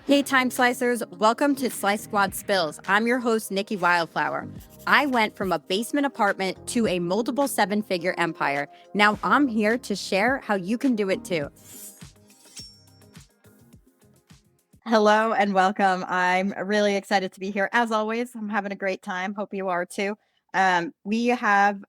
Hey, Time Slicers, welcome to Slice Squad Spills. I'm your host, Nikki Wildflower. I went from a basement apartment to a multiple seven-figure empire. Now I'm here to share how you can do it too. Hello and welcome. I'm really excited to be here. As always, I'm having a great time. Hope you are too. We have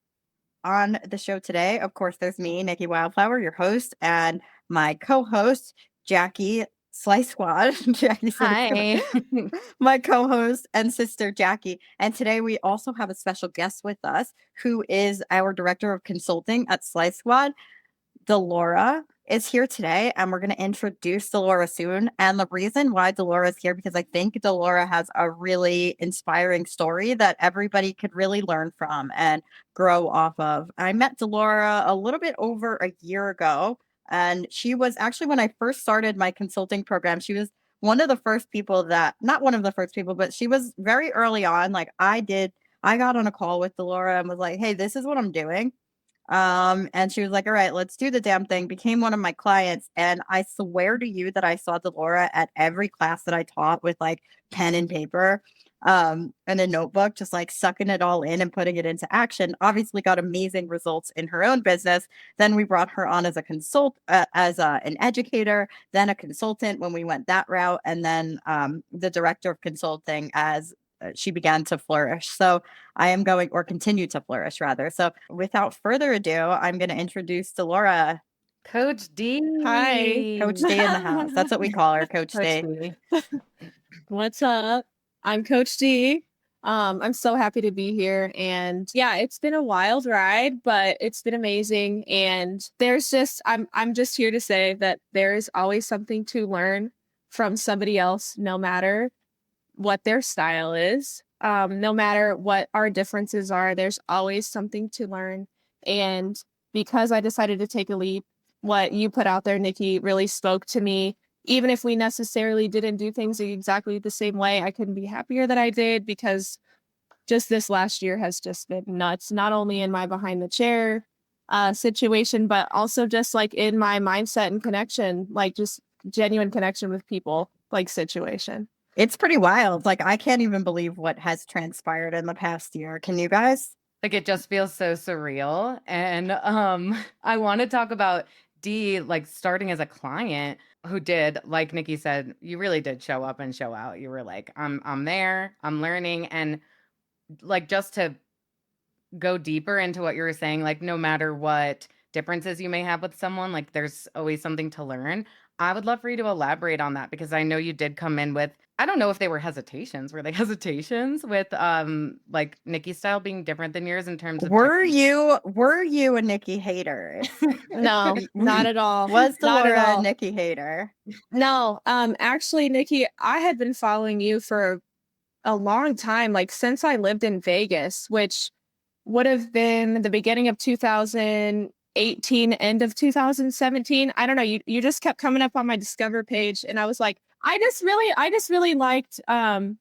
on the show today, of course, there's me, Nikki Wildflower, your host, and my co-host, Jackie Slice Squad. Jackie Slice Hi. Squad. My co-host and sister, Jackie. And today we also have a special guest with us who is our director of consulting at Slice Squad. Delora is here today, and we're going to introduce Delora soon. And the reason why Delora is here, because I think Delora has a really inspiring story that everybody could really learn from and grow off of. I met Delora a little bit over a year ago, and she was actually, when I first started my consulting program, she was one of the first people that, not one of the first people, but she was very early on. I got on a call with Delora and was like, hey, this is what I'm doing. And she was like, all right, let's do the damn thing. Became one of my clients. And I swear to you that I saw Delora at every class that I taught with like pen and paper, and a notebook, just like sucking it all in and putting it into action. Obviously got amazing results in her own business. Then we brought her on as an educator, then a consultant when we went that route. And then, the director of consulting as she began to flourish. So I am going, or continue to flourish rather. So without further ado, I'm going to introduce Delora. Coach D. Hi. Coach D in the house. That's what we call her, Coach D. D. What's up? I'm Coach D. I'm so happy to be here. And yeah, it's been a wild ride, but it's been amazing. And I'm just here to say that there is always something to learn from somebody else, no matter what their style is, no matter what our differences are, there's always something to learn. And because I decided to take a leap, what you put out there, Nikki, really spoke to me. Even if we necessarily didn't do things exactly the same way, I couldn't be happier that I did, because just this last year has just been nuts, not only in my behind the chair situation, but also just like in my mindset and connection, like just genuine connection with people, like situation. It's pretty wild. Like, I can't even believe what has transpired in the past year. Can you guys? Like, it just feels so surreal. And I want to talk about D, like starting as a client who did, like Nikki said, you really did show up and show out. You were like, I'm there, I'm learning. And like, just to go deeper into what you were saying, like, no matter what differences you may have with someone, like there's always something to learn. I would love for you to elaborate on that, because I know you did come in with, I don't know if they were hesitations. Were they hesitations with like Nikki's style being different than yours in terms of Were technique? you a Nikki hater? No, not at all. Was Not at Delora a all. Nikki hater? No, actually, Nikki, I had been following you for a long time, like since I lived in Vegas, which would have been the beginning of 2018, end of 2017. I don't know. You just kept coming up on my Discover page, and I was like, I just really liked, and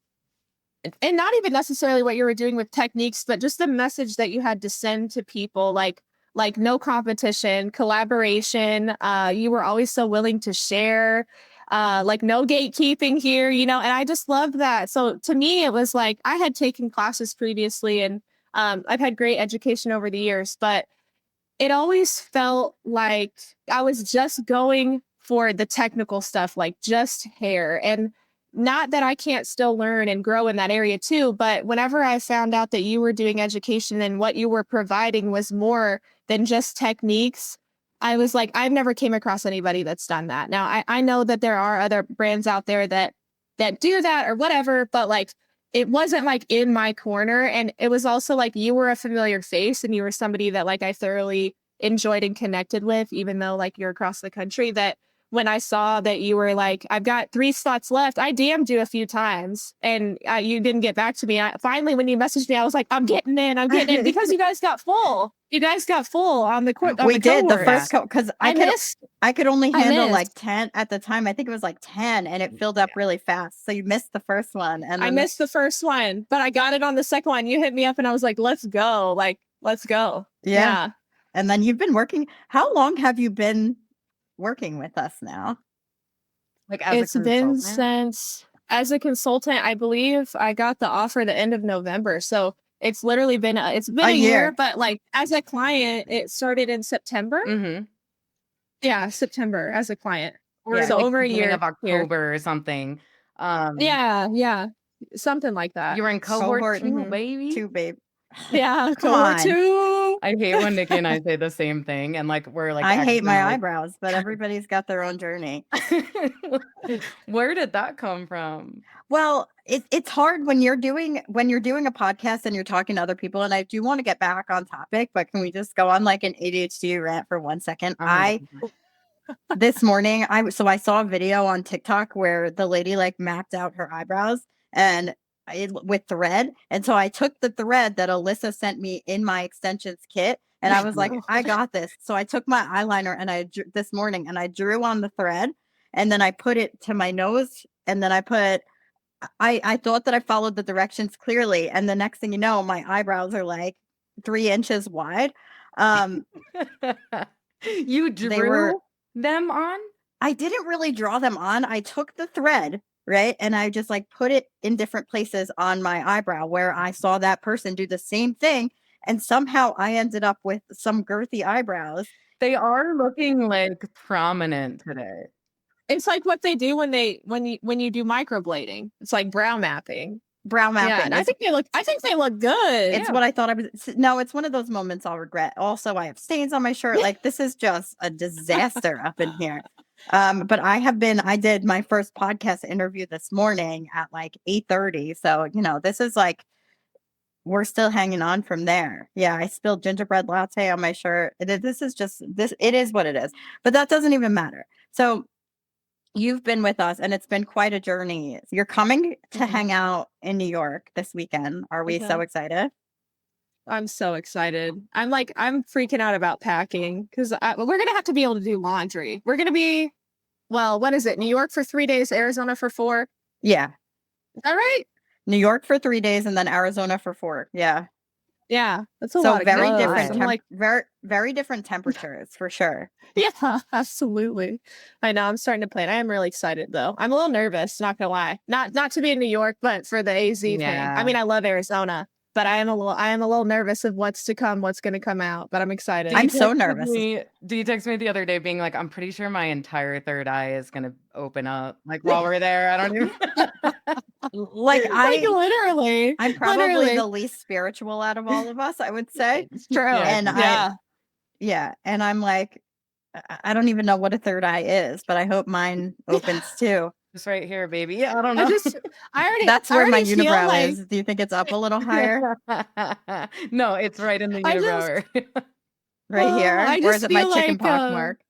not even necessarily what you were doing with techniques, but just the message that you had to send to people, like no competition, collaboration. You were always so willing to share, like no gatekeeping here, and I just loved that. So to me, it was like I had taken classes previously, and I've had great education over the years, but it always felt like I was just going for the technical stuff, like just hair. And not that I can't still learn and grow in that area too, but whenever I found out that you were doing education and what you were providing was more than just techniques, I was like, I've never came across anybody that's done that. Now, I know that there are other brands out there that do that or whatever, but like it wasn't like in my corner. And it was also like you were a familiar face, and you were somebody that like I thoroughly enjoyed and connected with, even though like you're across the country. That when I saw that you were like, I've got 3 spots left, I DM'd you a few times, and you didn't get back to me. Finally, when you messaged me, I was like, I'm getting in, because you guys got full. You guys got full on the court. We did the cohorts. first because I could only handle like 10 at the time. I think it was like 10, and it filled up really fast. So you missed the first one, and I missed the first one, but I got it on the second one. You hit me up, and I was like, let's go. Like, let's go. Yeah. And then you've been working. How long have you been working with us now? Like as a It's been consultant? since as a consultant, I believe I got the offer the end of November. So it's literally been it's been A a year, year. but like as a client, it started in September. Mm-hmm. Yeah, September as a client. Or Yeah. So like over a beginning year of here. October or something. Yeah, yeah. Something like that. You were in cohort Cohort 2, Mhm. baby. 2, babe. Yeah, Come cohort on. 2. I hate when Nikki and I say the same thing and like we're like I hate my accidentally. eyebrows, but everybody's got their own journey. Where did that come from? Well, it's hard when you're doing a podcast and you're talking to other people. And I do want to get back on topic, but can we just go on like an ADHD rant for 1 second? Oh my God. This morning I saw a video on TikTok where the lady like mapped out her eyebrows and with thread. And so I took the thread that Alyssa sent me in my extensions kit and I was like, I got this. So I took my eyeliner and this morning and I drew on the thread and then I put it to my nose and then I thought that I followed the directions clearly. And the next thing you know, my eyebrows are like 3 inches wide. You They were drew them on? I didn't really draw them on. I took the thread, right? And I just like put it in different places on my eyebrow where I saw that person do the same thing. And somehow I ended up with some girthy eyebrows. They are looking like prominent today. It's like what they do when you do microblading. It's like brow mapping. Brow Yeah, mapping. and I think they look good. It's what I thought I was. No, it's one of those moments I'll regret. Also, I have stains on my shirt. Like this is just a disaster up in here. But I did my first podcast interview this morning at like 8:30. So, this is like we're still hanging on from there. Yeah, I spilled gingerbread latte on my shirt. This is just this. It is what it is. But that doesn't even matter. So you've been with us, and it's been quite a journey. You're coming to hang out in New York this weekend. Are we so excited? I'm so excited. I'm freaking out about packing because we're going to have to be able to do laundry. We're going to be, well, what is it? New York for 3 days, Arizona for 4. Yeah. All right. New York for 3 days and then Arizona for 4. Yeah. Yeah. That's a lot of very clothes. different, very different temperatures for sure. Yeah, absolutely. I know. I'm starting to plan. I am really excited though. I'm a little nervous, not gonna lie. Not to be in New York, but for the AZ thing. I mean, I love Arizona, but I am a little nervous of what's to come, what's gonna come out. But I'm excited. I'm so nervous. Do you text me the other day being like, I'm pretty sure my entire third eye is gonna open up like while we're there? I don't even like literally. I'm probably the least spiritual out of all of us, I would say. It's true. And and I'm like, I don't even know what a third eye is, but I hope mine opens too. Just right here, baby. I don't know. That's where my unibrow is. Do you think it's up a little higher? No, it's right in the unibrow. Right here. Or is it my chicken pox mark?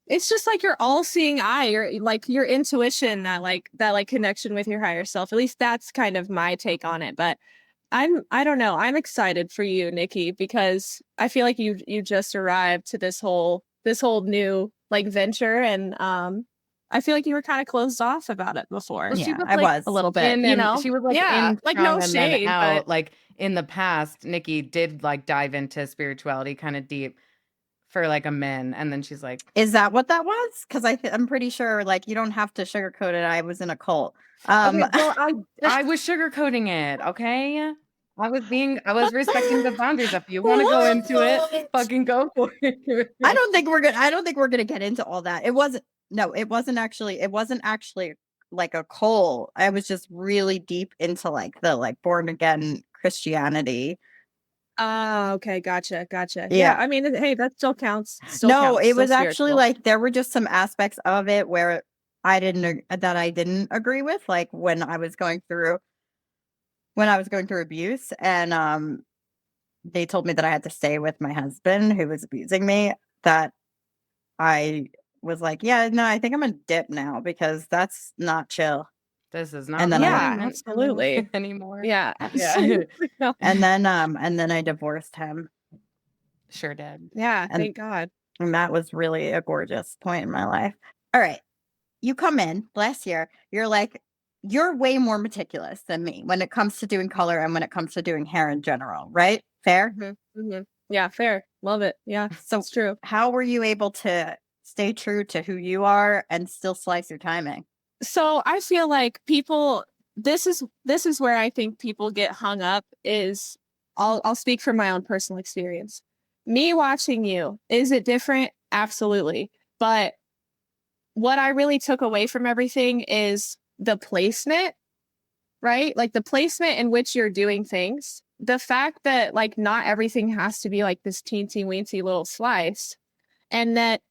It's just like your all-seeing eye, your intuition, that connection with your higher self. At least that's kind of my take on it. But I don't know. I'm excited for you, Nikki, because I feel like you just arrived to this whole new like venture, and I feel like you were kind of closed off about it before. Yeah, I was a little bit. She was like, like no shade, but like in the past, Nikki did like dive into spirituality kind of deep for like a min, and then she's like, is that what that was? Because I'm pretty sure like you don't have to sugarcoat it. I was in a cult. Okay, well, I was sugarcoating it. Okay, I was respecting the boundaries. If you want to go into it, fucking go for it. I don't think we're gonna get into all that. It wasn't actually like a cult. I was just really deep into like the like born again Christianity. Oh, okay. Gotcha. Yeah. I mean, hey, that still counts. It was actually like there were just some aspects of it where I didn't agree with, like when I was going through abuse, and they told me that I had to stay with my husband who was abusing me. That I was like, yeah, no, I think I'm gonna dip now because that's not chill. This is not. And then absolutely anymore. Yeah. Absolutely. And then I divorced him. Sure did. Yeah. Thank God. And that was really a gorgeous point in my life. All right. You come in last year, you're way more meticulous than me when it comes to doing color and when it comes to doing hair in general, right? Fair? Mm-hmm. Yeah, fair. Love it. Yeah, so it's true. How were you able to stay true to who you are and still slice your timing? So I feel like people, this is where I think people get hung up is I'll speak from my own personal experience. Me watching you, is it different? Absolutely. But what I really took away from everything is the placement, right? Like the placement in which you're doing things. The fact that like not everything has to be like this teensy weensy little slice, and that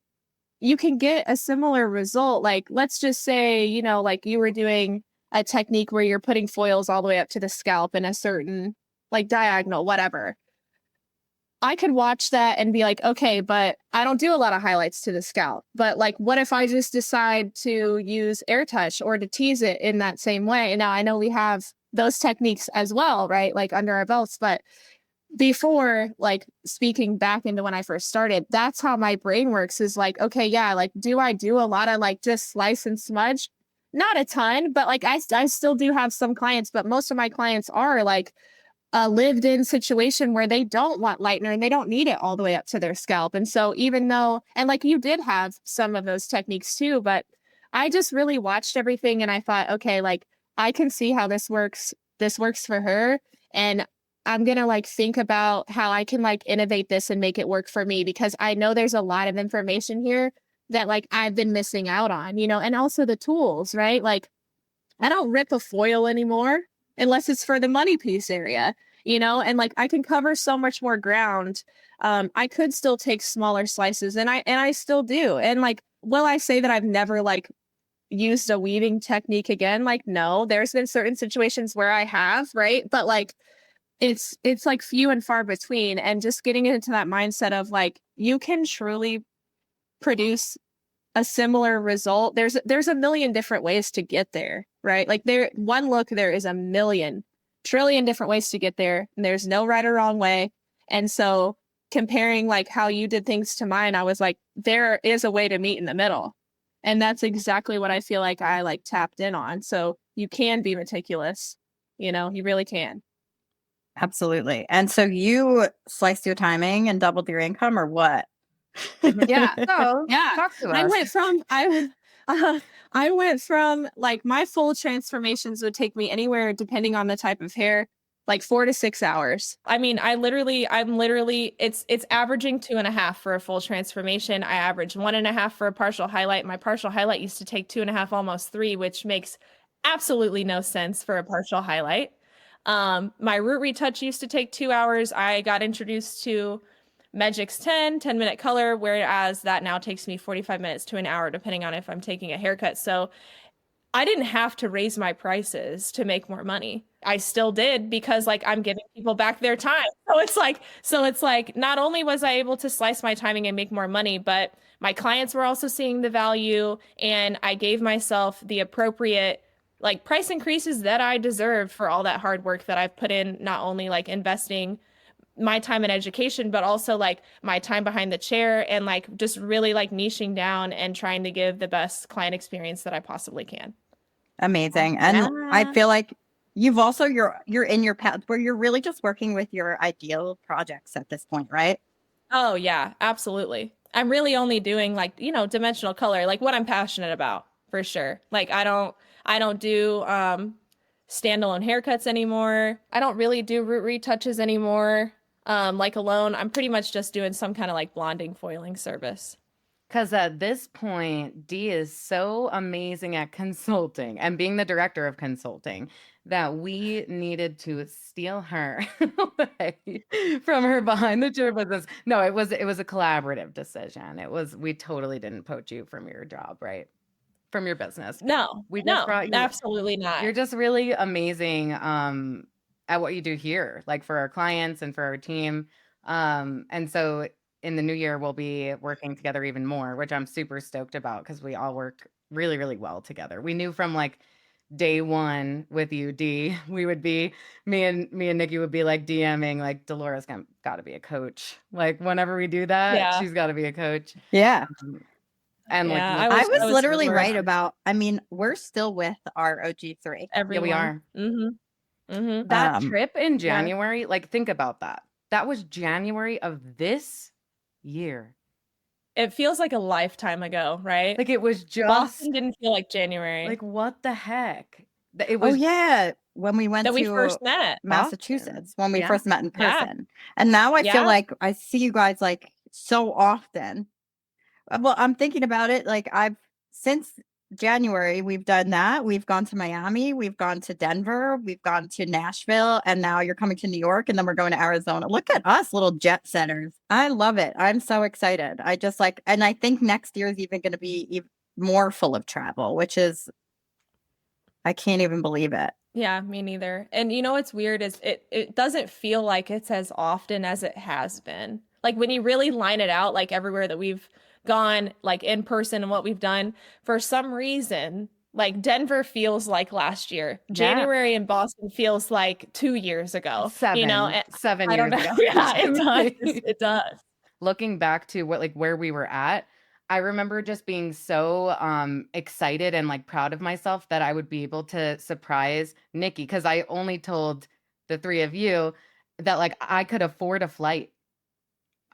you can get a similar result. Like, let's just say, like you were doing a technique where you're putting foils all the way up to the scalp in a certain like diagonal, whatever. I could watch that and be like, okay, but I don't do a lot of highlights to the scalp. But like, what if I just decide to use air touch or to tease it in that same way? Now I know we have those techniques as well, right? Like under our belts, but before, like speaking back into when I first started, that's how my brain works is like, okay, yeah, like do I do a lot of like just slice and smudge? Not a ton, but like I still do have some clients, but most of my clients are like a lived in situation where they don't want lightener and they don't need it all the way up to their scalp. And so even though, and like you did have some of those techniques too, but I just really watched everything and I thought, okay, like I can see how this works. This works for her. And I'm going to like think about how I can like innovate this and make it work for me because I know there's a lot of information here that like I've been missing out on, and also the tools, right? Like I don't rip a foil anymore unless it's for the money piece area, and like I can cover so much more ground. I could still take smaller slices and I still do. And like, will I say that I've never like used a weaving technique again? Like, no, there's been certain situations where I have, right? But like, it's like few and far between. And just getting into that mindset of like, you can truly produce a similar result. There's a million different ways to get there, right? Like one look, there is a million trillion different ways to get there, and there's no right or wrong way. And so comparing like how you did things to mine, I was like, there is a way to meet in the middle. And that's exactly what I feel like I like tapped in on. So you can be meticulous, you really can. Absolutely. And so you sliced your timing and doubled your income or what? Yeah. So Yeah. talk to I us. went from I went from like my full transformations would take me anywhere depending on the type of hair, like 4 to 6 hours. I mean, I'm literally it's averaging 2.5 for a full transformation. I average 1.5 for a partial highlight. My partial highlight used to take 2.5, almost 3, which makes absolutely no sense for a partial highlight. My root retouch used to take 2 hours. I got introduced to Magic's 10-minute color, whereas that now takes me 45 minutes to an hour, depending on if I'm taking a haircut. So I didn't have to raise my prices to make more money. I still did because like I'm giving people back their time. So it's like not only was I able to slice my timing and make more money, but my clients were also seeing the value and I gave myself the appropriate like price increases that I deserved for all that hard work that I've put in, not only like investing my time in education, but also like my time behind the chair and like just really like niching down and trying to give the best client experience that I possibly can. Amazing. And I Yeah. feel like you've also you're in your path where you're really just working with your ideal projects at this point, right? Oh yeah, absolutely. I'm really only doing like, dimensional color, like what I'm passionate about for sure. Like I don't do standalone haircuts anymore. I don't really do root retouches anymore. Like alone, I'm pretty much just doing some kind of like blonding foiling service. Because at this point, Dee is so amazing at consulting and being the director of consulting that we needed to steal her away from her behind the chair business. No, it was a collaborative decision. We totally didn't poach you from your job, right? From your business. No, We just no, brought you. absolutely not. You're just really amazing at what you do here, like for our clients and for our team. And so in the new year, we'll be working together even more, which I'm super stoked about because we all work really, really well together. We knew from like day one with you, D, we would be me and Nikki would be like DMing like Delora's got to be a coach. Like whenever we do that, Yeah. she's got to be a coach. Yeah. And like Yeah, I was I was literally thrilled. right about, I mean, we're still with our OG3. yeah, we Everyone. are. Mm-hmm. That Um, trip in Yeah. January, like think about that. That was January of this year. it feels like a lifetime ago, right? Like it was just Boston didn't feel like January like, what the heck? It Oh was yeah, when we went that we to first met. Boston. Massachusetts, when we Yeah. first met in Yeah. person. And now I feel Yeah. like I see you guys like so often. Well, I'm thinking about it. Like I've since January, we've done that. We've gone to Miami, we've gone to Denver, we've gone to Nashville, and now you're coming to New York, and then we're going to Arizona. Look at us, little jet setters. I love it. I'm so excited. I just like, and I think next year is even going to be even more full of travel, which is, I can't even believe it. Yeah, me neither. And you know what's weird is it doesn't feel like it's as often as it has been. Like when you really line it out, like everywhere that we've gone, like in person and what we've done, for some reason, like Denver feels like last year. Yeah. January in Boston feels like 2 years ago. You know, and 7 I don't years know. ago. Yeah, it does. It does. Looking back to what like where we were at, I remember just being so excited and like proud of myself that I would be able to surprise Nikki, because I only told the three of you that like I could afford a flight.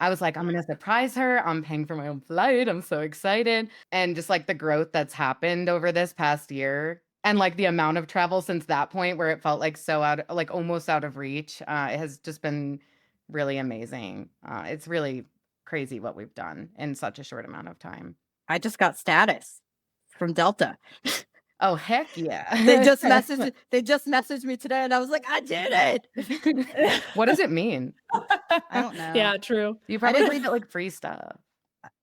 I was like, I'm gonna surprise her. I'm paying for my own flight. I'm so excited. And just like the growth that's happened over this past year, and like the amount of travel since that point where it felt like so out, like almost out of reach, it has just been really amazing. It's really crazy what we've done in such a short amount of time. I just got status from Delta. Oh, heck yeah. They just messaged me today, and I was like, I did it. What does it mean? I don't know. Yeah, true. You probably get like free stuff.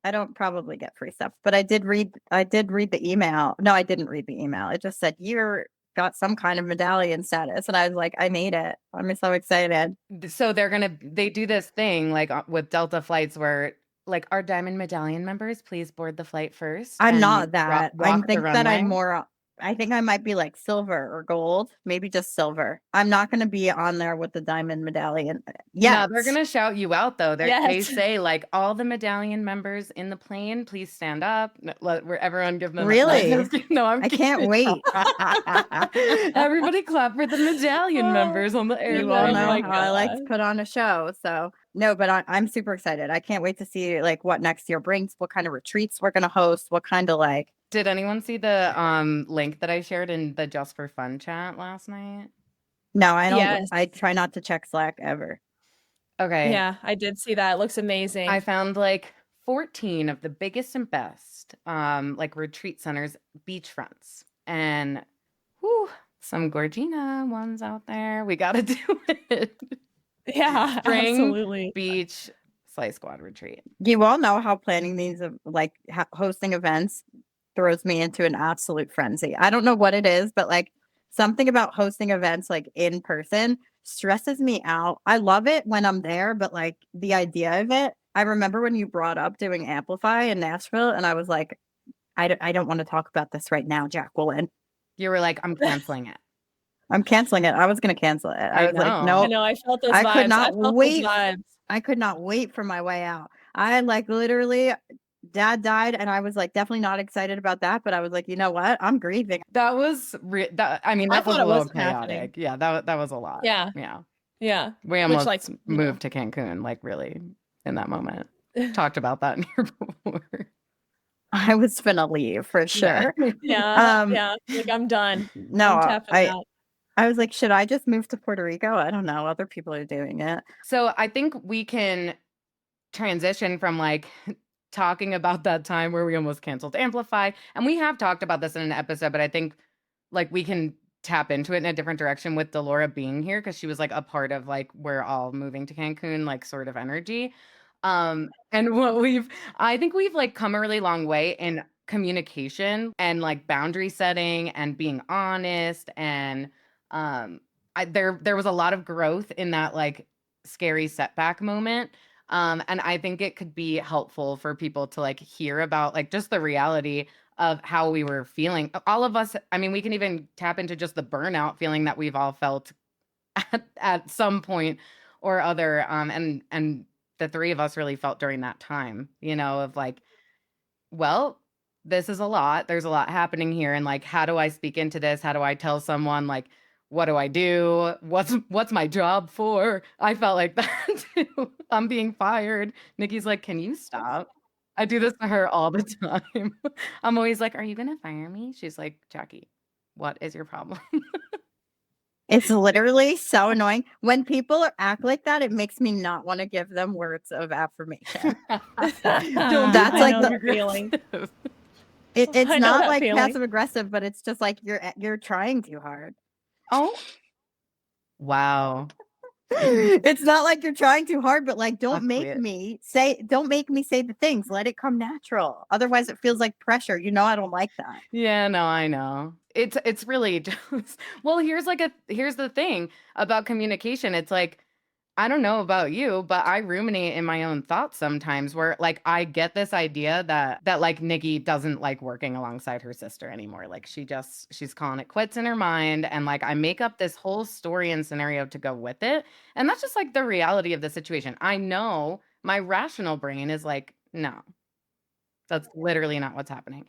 I don't probably get free stuff, but I did read the email. No, I didn't read the email. It just said you're got some kind of medallion status, and I was like, I made it. I'm so excited. So they do this thing like with Delta flights where like our Diamond Medallion members, please board the flight first. I'm and not that. I walk the think that I'm runway. more. I think I might be like silver or gold, maybe just silver. I'm not going to be on there with the diamond medallion. Yeah, No, they're gonna shout you out though. They Yes. say like all the medallion members in the plane, please stand up. Where everyone give them Really? No, I'm I can't kidding. wait. Everybody clap for the medallion members on the You all airplane. know Oh my how I like to God. put on a show. So no, but I'm super excited. I can't wait to see like what next year brings, what kind of retreats we're gonna host, what kind of like. Did anyone see the link that I shared in the Just for Fun chat last night? No, I don't. Yes. I try not to check Slack ever. Okay. Yeah, I did see that. It looks amazing. I found like 14 of the biggest and best like retreat centers, beachfronts, and whew, some Gorgina ones out there. We got to do it. Yeah, Spring absolutely. beach Slice Squad retreat. You all know how planning these like hosting events throws me into an absolute frenzy. I don't know what it is, but like something about hosting events like in person stresses me out. I love it when I'm there, but like the idea of it, I remember when you brought up doing Amplify in Nashville, and I was like, I don't want to talk about this right now, Jacqueline. You were like, I'm canceling it. I'm canceling it. I was going to cancel it. I was like, know. no, I know. I felt those I vibes. could not I felt those wait. vibes. I could not wait for my way out. I like literally, dad died, and I was like definitely not excited about that. But I was like, you know what? I'm grieving. That was that. I mean, I that was thought a it little wasn't happening. chaotic. Yeah, that was a lot. Yeah. Yeah. Yeah. We Which, almost like, moved to Cancun, like really in that moment. Talked about that in here before. I was gonna leave for sure. Yeah. Yeah. Like I'm done. No, I'm tapping out. I was like, should I just move to Puerto Rico? I don't know. Other people are doing it. So I think we can transition from like talking about that time where we almost canceled Amplify. And we have talked about this in an episode, but I think like we can tap into it in a different direction with Delora being here, because she was like a part of like we're all moving to Cancun, like sort of energy. And I think we've like come a really long way in communication and like boundary setting and being honest, and there was a lot of growth in that like scary setback moment. And I think it could be helpful for people to like hear about like just the reality of how we were feeling. All of us, I mean, we can even tap into just the burnout feeling that we've all felt at some point or other. And the three of us really felt during that time, you know, of like, well, this is a lot. There's a lot happening here. And like, how do I speak into this? How do I tell someone like, what do I do? What's my job for? I felt like that too. I'm being fired. Nikki's like, can you stop? I do this to her all the time. I'm always like, "Are you gonna fire me?" She's like, "Jackie, what is your problem?" It's literally so annoying. When people act like that, it makes me not want to give them words of affirmation. Don't be That's I like know the the feeling. it's I know not that like feeling. passive aggressive, but it's just like you're trying too hard. Oh, wow. It's not like you're trying too hard, but like I'll don't make quit. me say the things. Let it come natural. Otherwise it feels like pressure. You know I don't like that. Yeah, no, I know. It's really just well, here's the thing about communication. It's like I don't know about you, but I ruminate in my own thoughts sometimes where like I get this idea that like Nikki doesn't like working alongside her sister anymore. Like she's calling it quits in her mind and like I make up this whole story and scenario to go with it. And that's just like the reality of the situation. I know my rational brain is like, no, that's literally not what's happening.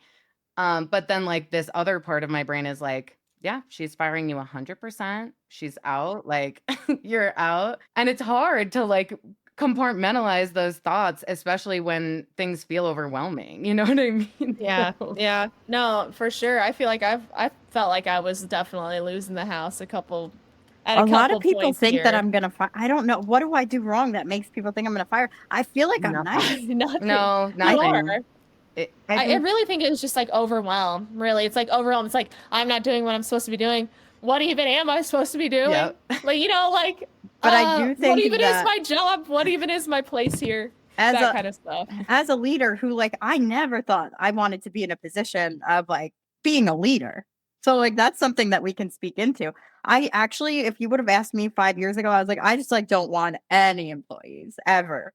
But then like this other part of my brain is like, yeah, she's firing you 100%. She's out, like you're out. And it's hard to like compartmentalize those thoughts, especially when things feel overwhelming. You know what I mean? Yeah, So, yeah. No, for sure. I feel like I felt like I was definitely losing the house at A a lot of couple people points think that here. I'm gonna fire. I don't know. What do I do wrong that makes people think I'm gonna fire? I feel like I'm nothing. nice. Nothing. No, You are. nothing. It, I I think, really think it was just like overwhelm. Really, it's like overwhelm. It's like I'm not doing what I'm supposed to be doing. What even am I supposed to be yeah. doing? Like like but I do what think even is that my job? What even is my place here? as That a kind of stuff. as a leader who like I never thought I wanted to be in a position of like being a leader. So like that's something that we can speak into. I actually, if you would have asked me 5 years ago, I was like, I just like don't want any employees ever.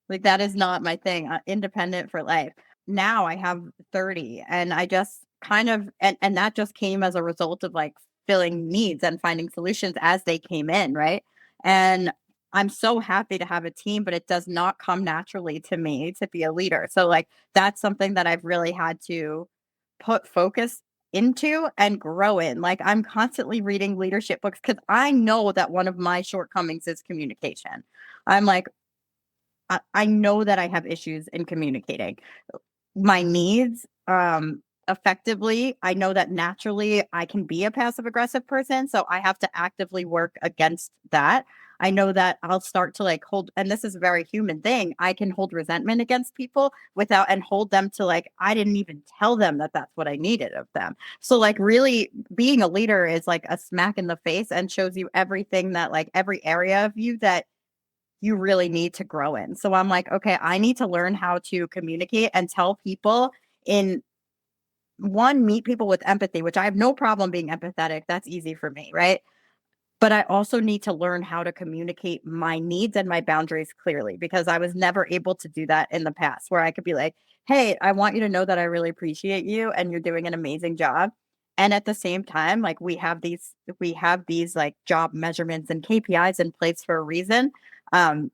Like that is not my thing. Independent for life. Now I have 30 and I just kind of and that just came as a result of like filling needs and finding solutions as they came in, right? And I'm so happy to have a team, but it does not come naturally to me to be a leader. So like that's something that I've really had to put focus into and grow in. Like I'm constantly reading leadership books cuz I know that one of my shortcomings is communication. I'm like I know that I have issues in communicating my needs effectively. I know that naturally I can be a passive aggressive person, so I have to actively work against that. I know that I'll start to like hold, and this is a very human thing. I can hold resentment against people without and hold them to like I didn't even tell them that that's what I needed of them. So like really being a leader is like a smack in the face and shows you everything that like every area of you that you really need to grow in. So I'm like, okay, I need to learn how to communicate and tell people in one, meet people with empathy, which I have no problem being empathetic. That's easy for me, right? But I also need to learn how to communicate my needs and my boundaries clearly because I was never able to do that in the past where I could be like, hey, I want you to know that I really appreciate you and you're doing an amazing job. And at the same time, like we have these like job measurements and KPIs in place for a reason. Can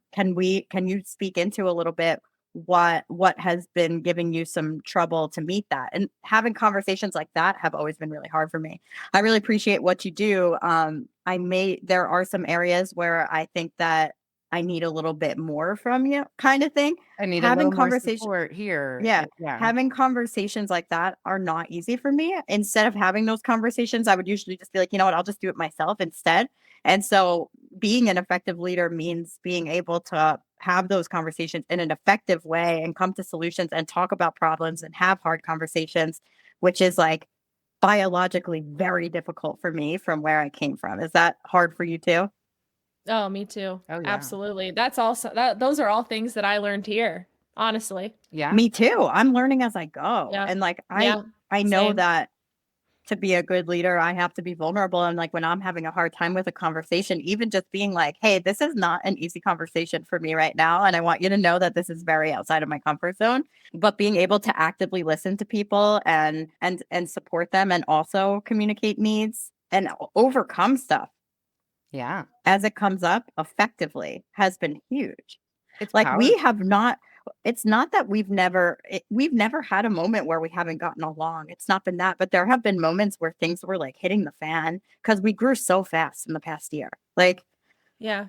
you speak into a little bit what has been giving you some trouble to meet that? And having conversations like that have always been really hard for me. I really appreciate what you do. There are some areas where I think that I need a little bit more from you, kind of thing. I need a Having little more conversation, support here. yeah, Yeah. having conversations like that are not easy for me. Instead of having those conversations, I would usually just be like, you know what, I'll just do it myself instead. And so being an effective leader means being able to have those conversations in an effective way and come to solutions and talk about problems and have hard conversations, which is like biologically very difficult for me from where I came from. Is that hard for you too? Oh, me too. Oh yeah. Absolutely. That's also those are all things that I learned here, honestly. Yeah. Me too. I'm learning as I go. Yeah. And like Yeah. I know Same. that to be a good leader, I have to be vulnerable. And like when I'm having a hard time with a conversation, even just being like, hey, this is not an easy conversation for me right now. And I want you to know that this is very outside of my comfort zone. But being able to actively listen to people and support them and also communicate needs and overcome stuff Yeah. as it comes up effectively has been huge. It's Like we powerful. have not it's not that we've never had a moment where we haven't gotten along. It's not been that, but there have been moments where things were like hitting the fan because we grew so fast in the past year. Like Yeah.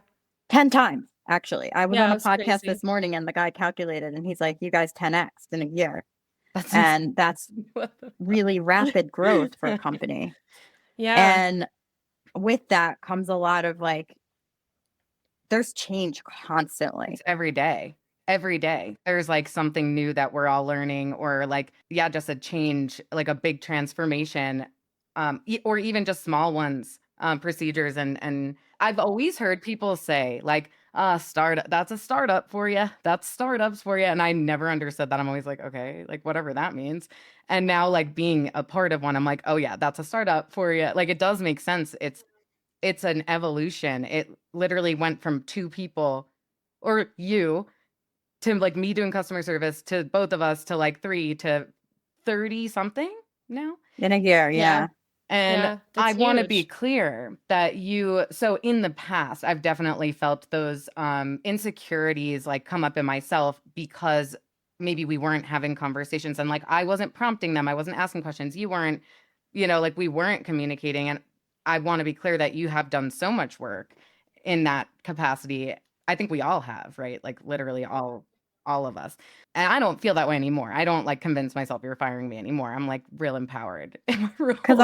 10 times. actually. I was on Yeah, a it's podcast crazy. this morning and the guy calculated and he's like, you guys 10x in a year. That's And that's what the- really rapid growth for a company. Yeah. And with that comes a lot of like, there's change constantly. It's every day. Every day. There's like something new that we're all learning, or like, yeah, just a change, like a big transformation, or even just small ones, procedures. And I've always heard people say, like, startup, that's a startup for you. That's startups for you. And I never understood that. I'm always like, okay, like whatever that means. And now, like being a part of one, I'm like, oh yeah, that's a startup for you. Like it does make sense. It's an evolution. It literally went from two people or you to like me doing customer service to both of us to like 3 to 30 something now. In a year, Yeah. yeah. And Yeah, I that's want to be huge. clear that so in the past, I've definitely felt those insecurities like come up in myself because maybe we weren't having conversations and like I wasn't prompting them. I wasn't asking questions. You weren't, like we weren't communicating. And I want to be clear that you have done so much work in that capacity. I think we all have, right? Like literally all of us. And I don't feel that way anymore. I don't like convince myself you're firing me anymore. I'm like real empowered in my Because role.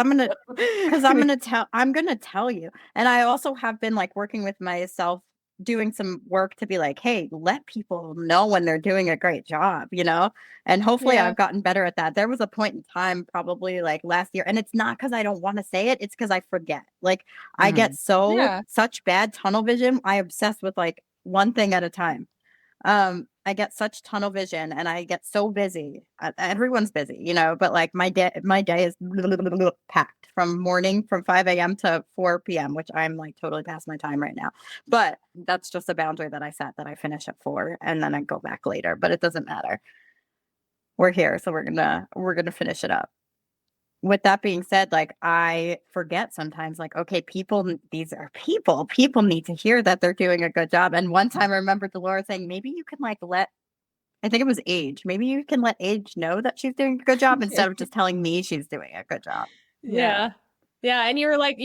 I'm gonna tell you. And I also have been like working with myself, doing some work to be like, hey, let people know when they're doing a great job, And hopefully Yeah. I've gotten better at that. There was a point in time, probably like last year, and it's not because I don't want to say it, it's because I forget. Like I get Yeah. such bad tunnel vision. I obsess with like one thing at a time. I get such tunnel vision and I get so busy. Everyone's busy, but like my day is packed from 5 a.m. to 4 p.m., which I'm like totally past my time right now. But that's just a boundary that I set, that I finish at 4 and then I go back later, but it doesn't matter. We're here, so we're gonna finish it up. With that being said, like I forget sometimes, like, okay, these are people need to hear that they're doing a good job. And one time I remember Delora saying, maybe you can like I think it was Age. Maybe you can let Age know that she's doing a good job instead of just telling me she's doing a good job. Yeah. Yeah. And you were like,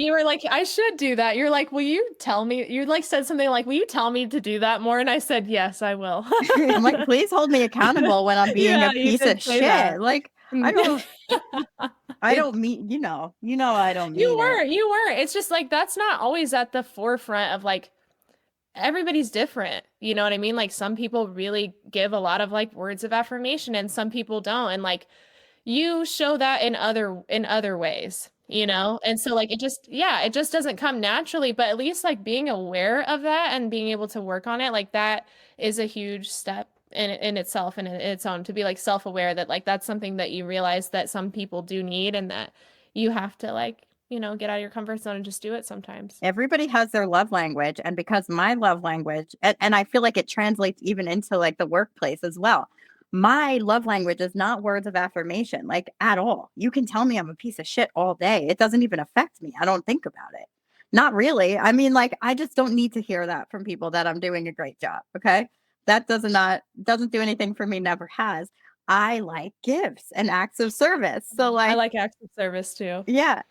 I should do that. You're like, will you tell me? You like said something like, will you tell me to do that more? And I said, yes, I will. I'm like, please hold me accountable when I'm being a Yeah, you piece did of say that. shit. Like, I don't mean, I don't You mean it. were, you were. It's just like that's not always at the forefront of like everybody's different. You know what I mean? Like some people really give a lot of like words of affirmation and some people don't. And like you show that in other ways, you know? And so like it just doesn't come naturally, but at least like being aware of that and being able to work on it, like that is a huge step in itself and in its own, to be like self-aware that like that's something that you realize that some people do need and that you have to like, get out of your comfort zone and just do it sometimes. Everybody has their love language. And because my love language, and I feel like it translates even into like the workplace as well. My love language is not words of affirmation, like at all. You can tell me I'm a piece of shit all day. It doesn't even affect me. I don't think about it. Not really. I mean, like, I just don't need to hear that from people that I'm doing a great job. Okay. That doesn't do anything for me, never has. I like gifts and acts of service. So I like, like acts of service too. yeah,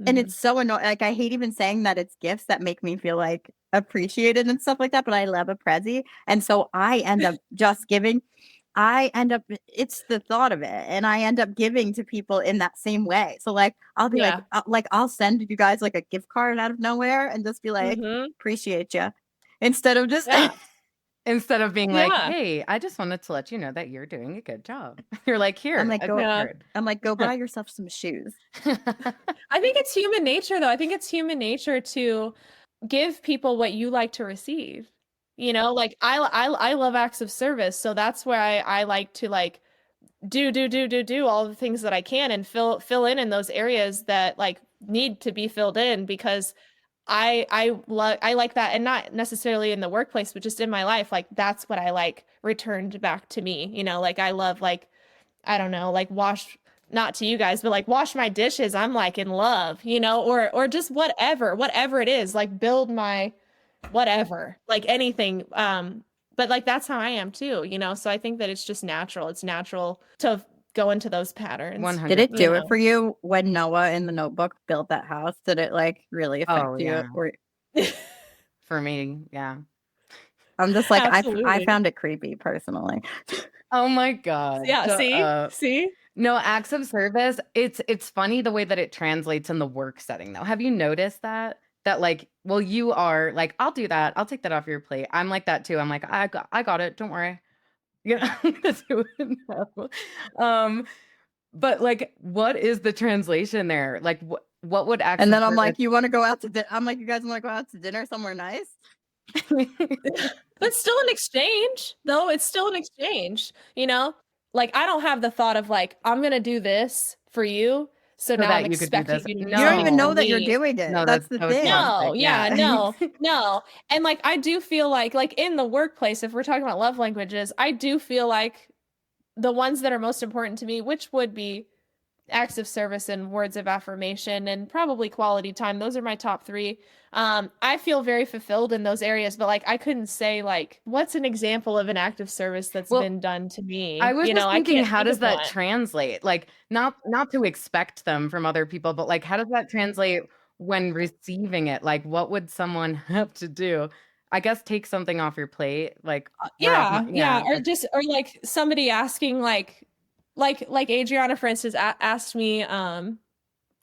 and Mhm. it's so annoying. Like, I hate even saying that it's gifts that make me feel like appreciated and stuff like that. But I love a Prezi. And so I end up just giving. It's the thought of it. And I end up giving to people in that same way. So, like, I'll be Yeah. like, I'll send you guys like a gift card out of nowhere and just be like, Hmm. appreciate you. Instead of just, Yeah. Instead of being like, Yeah. hey, I just wanted to let you know that you're doing a good job. You're like, I'm here, like, a go, gift Yeah. card. I'm like, go buy yourself some shoes. I think it's human nature, though. I think it's human nature to give people what you like to receive. Like I love acts of service, so that's where I like to like do all the things that I can and fill in those areas that like need to be filled in because I like that, and not necessarily in the workplace, but just in my life. Like that's what I like returned back to me. Like I love like I don't know, like wash, not to you guys, but like wash my dishes. I'm like in love, or just whatever it is, like build my whatever, like anything. But like that's how I am too. So I think that it's just natural. It's natural to go into those patterns. Did it do it 100%. for you when Noah in the Notebook built that house? Did it like really Oh, affect you? yeah. Or For me, yeah. I'm just like, I Absolutely. found it creepy personally. Oh my God. Yeah, Shut see? up. See? No, acts of service, it's funny the way that it translates in the work setting though. Have you noticed that? That like, well, you are like, I'll do that. I'll take that off your plate. I'm like that too. I'm like, I got it. Don't worry. You know, I'm gonna do it now. But like, what is the translation there? Like, what would acts And of then I'm like, service? you want to go out to dinner? I'm like, you guys want to go out to dinner somewhere nice? That's still an exchange, though. It's still an exchange, you know? Like, I don't have the thought of like, I'm gonna do this for you, so So now I'm that you could do expecting this. you to do You don't even something for know No, that you're me. doing it. no, That's that's the so thing. No, toxic. yeah, Yeah. no. And like I do feel like in the workplace, if we're talking about love languages, I do feel like the ones that are most important to me, which would be acts of service and words of affirmation and probably quality time. Those are my top three. I feel very fulfilled in those areas, but like I couldn't say like what's an example of an act of service that's Well, been done to I me. was You know, just I thinking, can't how think does of that one. translate? Like, not to expect them from other people, but like, how does that translate when receiving it? Like, what would someone have to do? I guess take something off your plate, like, or off my, Yeah, yeah, or just or like somebody asking like Adriana for instance asked me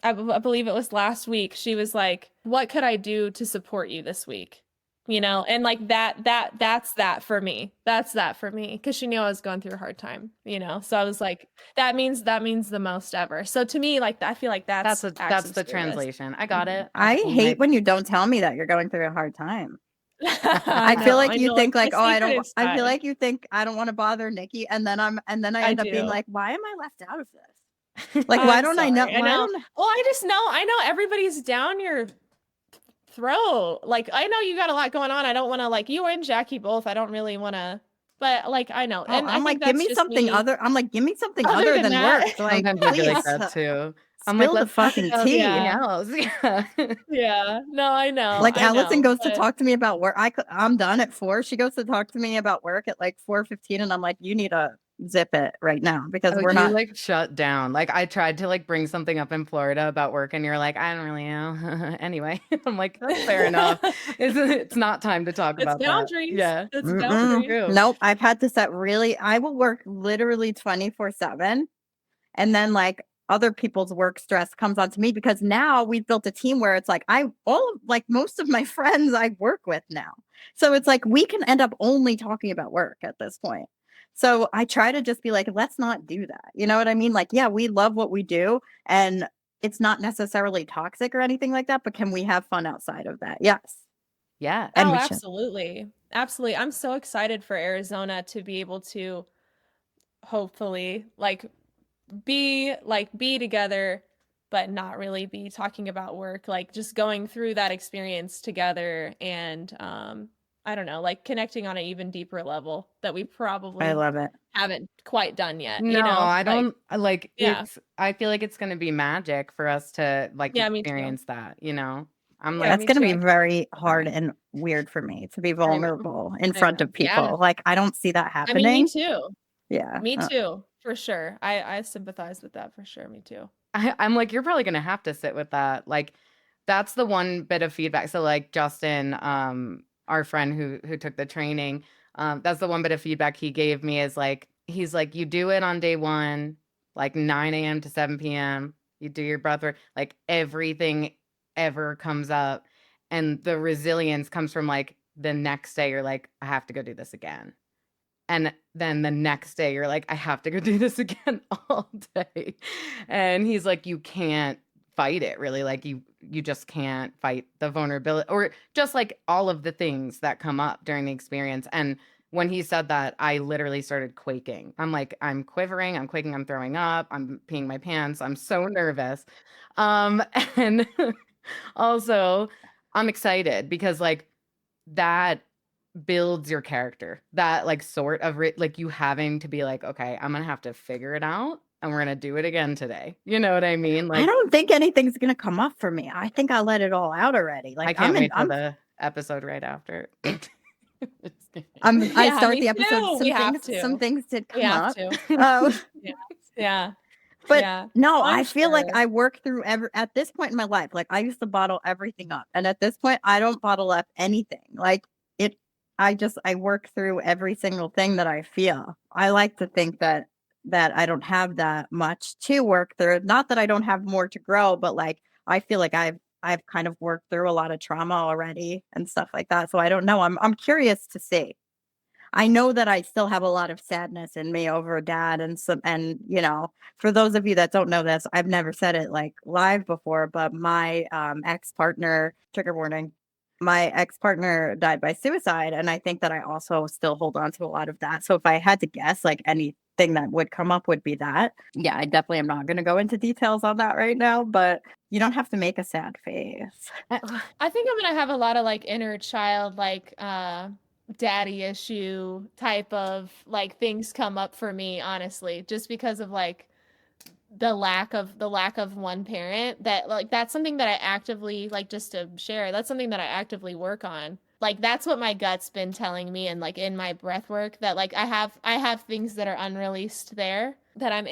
I believe it was last week. She was like, "What could I do to support you this week?" You know, and like that's that for me. That's that for me because she knew I was going through a hard time, you know. So I was like, that means the most ever. So to me, like I feel like that's acts that's of the service. translation. I got it. I Okay, hate when you don't tell me that you're going through a hard time. I I feel know, like I you know. It's think my like, oh, I secret don't. I feel inside. like you think I don't want to bother Nikki, and then I I end up being do. like, why am I left out of this? Like, why I'm don't I know? sorry. I Why know. don't? Well, I just know. I know everybody's down your throat. Like I know you got a lot going on. I don't want to like you and Jackie both. I don't really want to, but like I know, Oh, and I I'm think like, give that's me just something me. other. I'm like, give me something Other other than than that, work. Like, sometimes I feel like please that too. I'm like, spill the let's talk fucking about tea. something yeah, else. Yeah. yeah. No, Like I Allison know, goes to but talk to me about work. I'm done at 4. She goes to talk to me about work at like 4:15, and I'm like, you need to zip it right now because Oh, we're you not. like shut down. Like I tried to like bring something up in Florida about work and you're like, I don't really know. Anyway, I'm like, that's fair enough. It's not time to talk it's about that. boundaries. Yeah, It's that's Mm-mm. boundaries. true. Nope. I've had to set really. I will work literally 24/7, and then like other people's work stress comes onto me because now we've built a team where it's like like most of my friends I work with now. So it's like we can end up only talking about work at this point. So I try to just be like, let's not do that. You know what I mean? Like, yeah, we love what we do and it's not necessarily toxic or anything like that, but can we have fun outside of that? Yes. Yeah. And Oh, we should. absolutely. Absolutely. I'm so excited for Arizona to be able to hopefully be together but not really be talking about work, like just going through that experience together and I don't know, like connecting on an even deeper level that we I probably love it. haven't quite done yet, No, you know? I Like don't like yeah. I feel like it's going to be magic for us to like Yeah, me too. experience that, you know? I'm Yeah, like, That's me going to too. be I very hard okay. and weird for me to be I know. vulnerable in I front know. of Yeah. people. Like, I don't see that I mean, me happening. too. Yeah. Me too, for sure. I sympathize with that for sure. Me too. I'm like, you're probably gonna have to sit with that. Like, that's the one bit of feedback. So like Justin, our friend who took the training, that's the one bit of feedback he gave me is like, he's like, you do it on day one, like 9 a.m. to 7 p.m. You do your breath work, like everything ever comes up. And the resilience comes from like the next day, you're like, I have to go do this again. And then the next day, you're like, I have to go do this again all day. And he's like, you can't fight it really. Like you just can't fight the vulnerability or just like all of the things that come up during the experience. And when he said that, I literally started quaking. I'm like, I'm quivering, I'm quaking, I'm throwing up, I'm peeing my pants, I'm so nervous. Um, and also I'm excited because like that builds your character. That like sort of like you having to be like, okay, I'm gonna have to figure it out and we're gonna do it again today. You know what I mean? I Like don't think anything's going to come up for me. I think I let it all out already. I Like, can't wait for the episode right after. I Yeah, start me the episode. too. We have Some to. things did We come have up. to. Uh, Yeah. Yeah. but Yeah. no, I'm I feel like sure. I work through at this point in my life, like I used to bottle everything up. And at this point, I don't bottle up anything. Like it I work through every single thing that I feel. I like to think that I don't have that much to work through. Not that I don't have more to grow, but like I feel like I've kind of worked through a lot of trauma already and stuff like that. So I don't know. I'm curious to see. I know that I still have a lot of sadness in me over dad and some, and for those of you that don't know this, I've never said it like live before, but my ex-partner, trigger warning, my ex-partner died by suicide, and I think that I also still hold on to a lot of that. So if I had to guess, like anything that would come up would be that. Yeah, I definitely am not going to go into details on that right now, but you don't have to make a sad face. I think I'm gonna have a lot of like inner child, like daddy issue type of like things come up for me, honestly, just because of like the lack of one parent. That like that's something that I actively, like, just to share, that's something that I actively work on. Like that's what my gut's been telling me, and like in my breath work, that like I have things that are unreleased there that I'm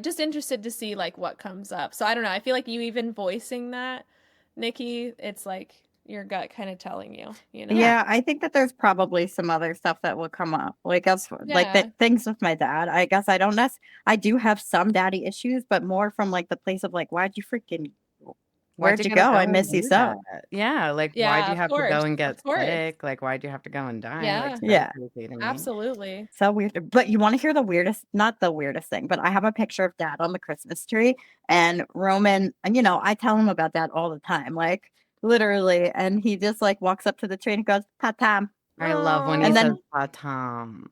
just interested to see like what comes up. So I don't know, I feel like you even voicing that, Nikki, it's like your gut kind of telling you, you know? Yeah, I think that there's probably some other stuff that will come up. Like as like Yeah. the things with my dad. I guess I do have some daddy issues, but more from like the place of like, Why'd you where'd you gotta go? go I and miss you do that? so. Yeah, like, why'd Yeah, you of have to go course. and get Of course. sick? Like, why'd you have to go and die? Like, Yeah, so Yeah. crazy to me. absolutely. So weird. But you want to hear the weirdest, not the weirdest thing, but I have a picture of dad on the Christmas tree and Roman, and I tell him about that all the time, like literally. And he just like walks up to the tree and goes, Tatam. I love when he And says Oh. then "Patam."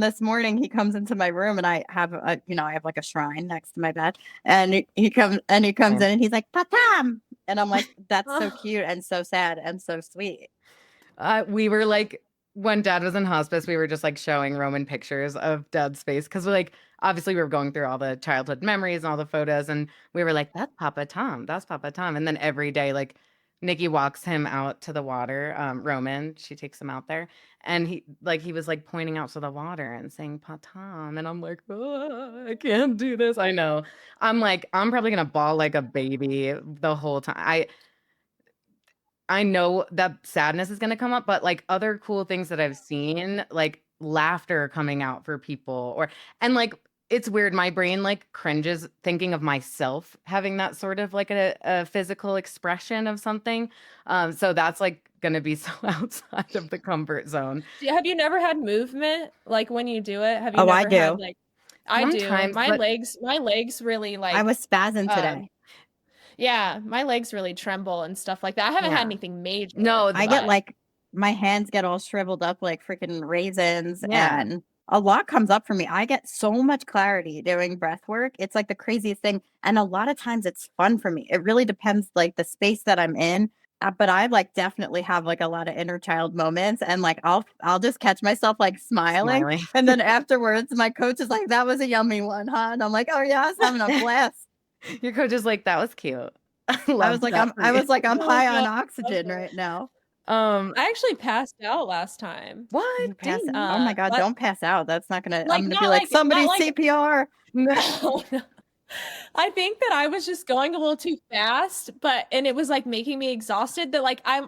this morning he comes into my room and I have like a shrine next to my bed. And he comes in Same. and he's like, Tatam. And I'm like, that's so Oh. cute and so sad and so sweet. We were like, when dad was in hospice, we were just like showing Roman pictures of dad's face because we're like, obviously, we were going through all the childhood memories and all the photos, and we were like, "That's Papa Tom. That's Papa Tom." And then every day, like, Nikki walks him out to the water. Roman, she takes him out there, and he was like pointing out to the water and saying "Pa Tom," and I'm like, "Oh, I can't do this." I know. I'm like, I'm probably gonna bawl like a baby the whole time. I know that sadness is gonna come up, but, like, other cool things that I've seen, like, laughter coming out for people and, like, it's weird, my brain, like, cringes thinking of myself having that sort of, like, a physical expression of something, so that's, like, gonna be so outside of the comfort zone. Have you never had movement like when you do it? Have you Oh, I never had do. like I do. Sometimes, but My legs really I like was spazzing um today. yeah, my legs really tremble and stuff like that. I haven't had yeah. anything major, No, I get but like my hands get all shriveled up like freaking raisins yeah. and a lot comes up for me. I get so much clarity doing breath work. It's like the craziest thing. And a lot of times it's fun for me. It really depends like the space that I'm in. But I like definitely have like a lot of inner child moments and like I'll just catch myself like smiling. Smiling. And then afterwards my coach is like, that was a yummy one, huh? And I'm like, oh yeah, I was having a blast. Your coach is like, "That was cute." I I was loved like, that I'm for I you. was like, I'm oh high on god. oxygen right now. Um, I actually passed out last time. what? You pass it. Oh Dang. my God, But don't pass out. That's not gonna, I'm like gonna be like, not somebody like CPR. oh, no. I think that I was just going a little too fast, and it was like making me exhausted that like I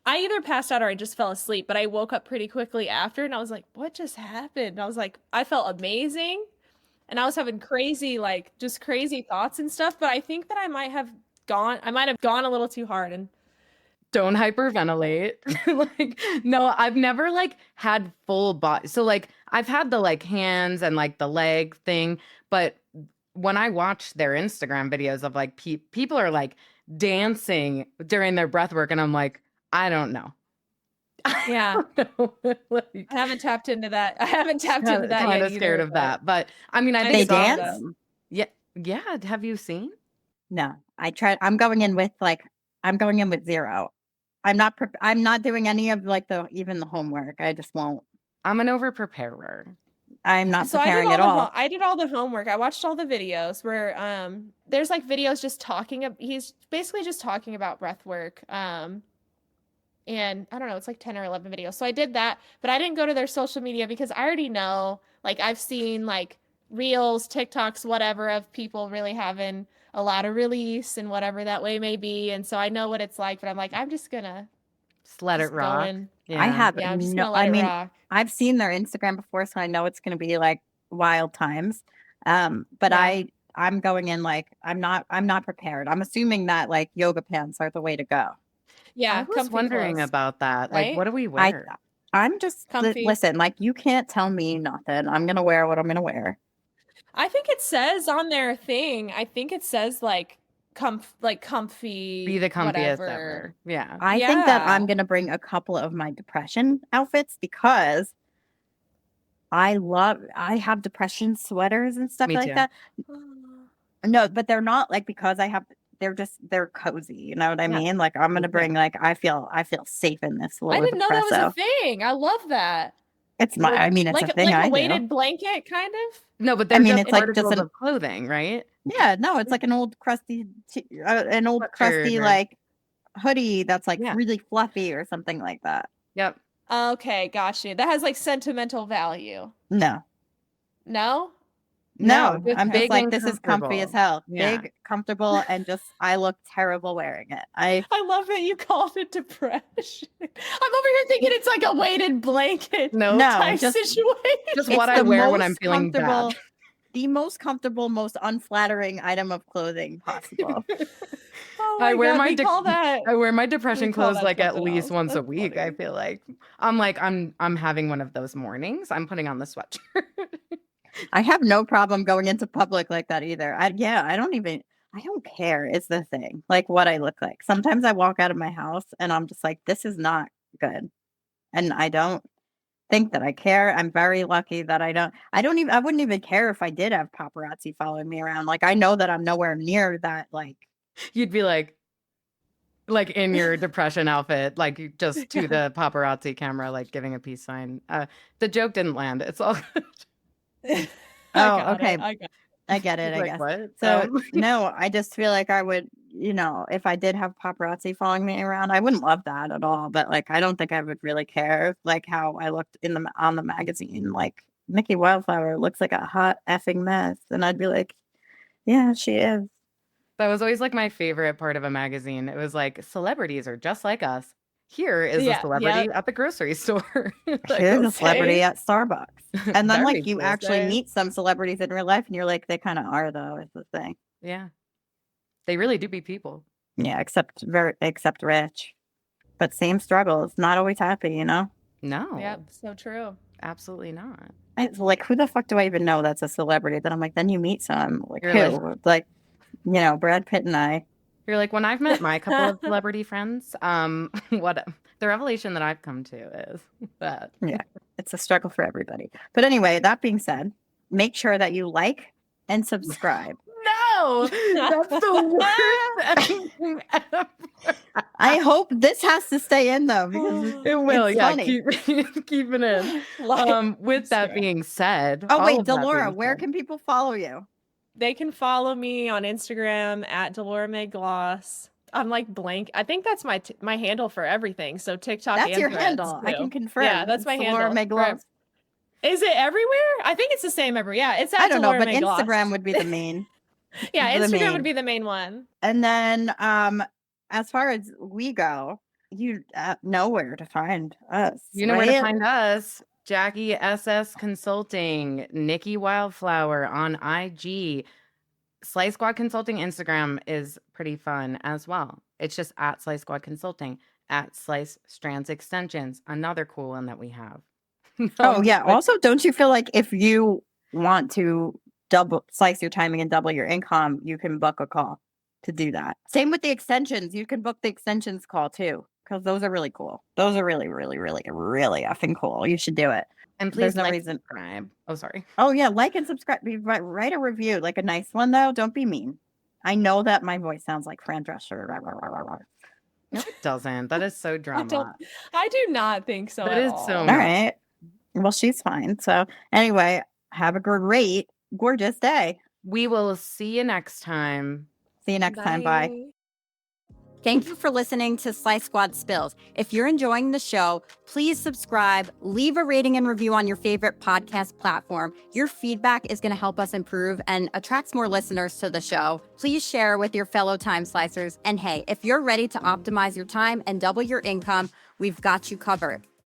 either passed out or I just fell asleep, but I woke up pretty quickly after and I was like, what just happened? And I was like, I felt amazing and I was having crazy, like just crazy thoughts and stuff, but I think that I might have gone a little too hard and Don't hyperventilate. Like, no, I've never like had full body. So like I've had the like hands and like the leg thing, but when I watch their Instagram videos of like people are like dancing during their breath work, and I'm like, I don't know. yeah, I don't know. Like, I haven't tapped into that. I haven't tapped into that kind yet of scared either, of but that. But I mean, I I think They it's saw dance? them. awesome. Yeah. Yeah. Have you seen? No, I tried. I'm going in with zero. I'm not doing any of like even the homework. I just won't. I'm an over preparer. I'm not So I did preparing all at all. I did all the homework. I watched all the videos where there's like videos just he's basically just talking about breath work. And I don't know, it's like 10 or 11 videos. So I did that, but I didn't go to their social media because I already know, like I've seen like reels, TikToks, whatever of people really having a lot of release and whatever that way may be. And so I know what it's like, but I'm like, I'm just gonna Just let Just it rock. going. Yeah. I have Yeah, I'm just no, gonna let I it mean, rock. I've seen their Instagram before, so I know it's going to be like wild times. But Yeah. I'm going in like I'm not prepared. I'm assuming that like yoga pants are the way to go. I Yeah, was comfy wondering clothes, about that. Like, what right? do we I wear? I'm just Comfy. listen, like you can't tell me nothing. I'm going to wear what I'm going to wear. I think it says on their thing, I think it says like comfy Be the comfiest whatever. ever. Yeah. I think that I'm Yeah. going to bring a couple of my depression outfits because I have depression sweaters and stuff Me like too. that. No, but they're not like because they're cozy, you know what I Yeah. mean? Like I'm gonna Me too. bring like I feel safe in this I little didn't know that was a depresso. thing. I love that. It's my I mean it's a thing Like I a do. weighted blanket, kind of. No, but I they're mean just it's like just articles of clothing, right? yeah, no, it's like an old crusty Sweatshirt or like hoodie that's like yeah. really fluffy or something like that. Yep. Okay, gotcha. That has like sentimental value. No. No? No, Just I'm just big Okay. like and this is comfy as comfortable. hell. Yeah. Big, comfortable, and just I look terrible wearing it. I love that you called it depression. I'm over here thinking it's like a weighted blanket No, type just situation. just it's what I the wear when I'm most feeling comfortable, bad. the most comfortable, most unflattering item of clothing possible. Oh I my wear God, my we call that I wear my depression we call clothes that like at something least else. once a That's week. I funny. feel like I'm having one of those mornings. I'm putting on the sweatshirt. I have no problem going into public like that either. I don't care is the thing. Like what I look like. Sometimes I walk out of my house and I'm just like this is not good. And I don't think that I care. I'm very lucky that I wouldn't even care if I did have paparazzi following me around. Like I know that I'm nowhere near that like You'd be like in your depression outfit, like just to the paparazzi camera, like giving a peace sign. The joke didn't land. It's all good. oh, okay. I got I get it, It's I like guess. what? So, no, I just feel like I would, if I did have paparazzi following me around, I wouldn't love that at all. But like, I don't think I would really care, like how I looked on the magazine. Like Mickey Wildflower looks like a hot effing mess, and I'd be like, yeah, she is. That was always like my favorite part of a magazine. It was like celebrities are just like us. Here is a Yeah, celebrity at the grocery store. Like, Here's a celebrity okay. at Starbucks, and then very like you cool. actually Okay. meet some celebrities in real life, and you're like, they kind of are though. Is the thing. Yeah. They really do be people. Yeah, except rich, but same struggles. Not always happy, No, Yep, so true. absolutely not. It's like, who the fuck do I even know that's a celebrity? Then I'm like, then you meet some. Like, You're who? like, Like, Brad Pitt and I. You're like, when I've met my couple of celebrity friends, what the revelation that I've come to is that. Yeah, it's a struggle for everybody. But anyway, that being said, make sure that you like and subscribe. No, that's the worst thing ever. I hope this has to stay in though, because It will, it's yeah. funny. Keep it in. Like, With that being said, Oh, all wait, of that Delora, being where said- can people follow you? they can follow me on Instagram at Delora May Gloss. I'm like blank. I think that's my handle for everything. So TikTok That's and your Threads, handle. I too. can confirm. Yeah, that's It's my Delora handle. May Gloss. Is it everywhere? I think it's the same everywhere. Yeah, it's at I don't know, Delora but May Gloss. Instagram would be the main. Yeah, the Instagram main. would be the main one. And then, as far as we go, you know where to find us. You know where to right? find us. Jackie SS Consulting, Nikki Wildflower on IG. Slice Squad Consulting Instagram is pretty fun as well. It's just at Slice Squad Consulting, at Slice Strands Extensions, another cool one that we have. Oh, yeah. Also, don't you feel like if you want to slice your timing and double your income, you can book a call to do that? Same with the extensions. You can book the extensions call too, because those are really cool. Those are really, really, really, really effing cool. You should do it. And please There's no reason. subscribe. Oh, sorry. Oh, yeah. Like and subscribe. Write a review, like a nice one, though. Don't be mean. I know that my voice sounds like Fran Drescher. No, it doesn't. That is so drama. I do not think so. That at is all. so All right. Well, she's fine. So, anyway, have a great, gorgeous day. We will see you next time. See you next time. Bye. Thank you for listening to Slice Squad Spills. If you're enjoying the show, please subscribe, leave a rating and review on your favorite podcast platform. Your feedback is going to help us improve and attracts more listeners to the show. Please share with your fellow time slicers. And hey, if you're ready to optimize your time and double your income, we've got you covered.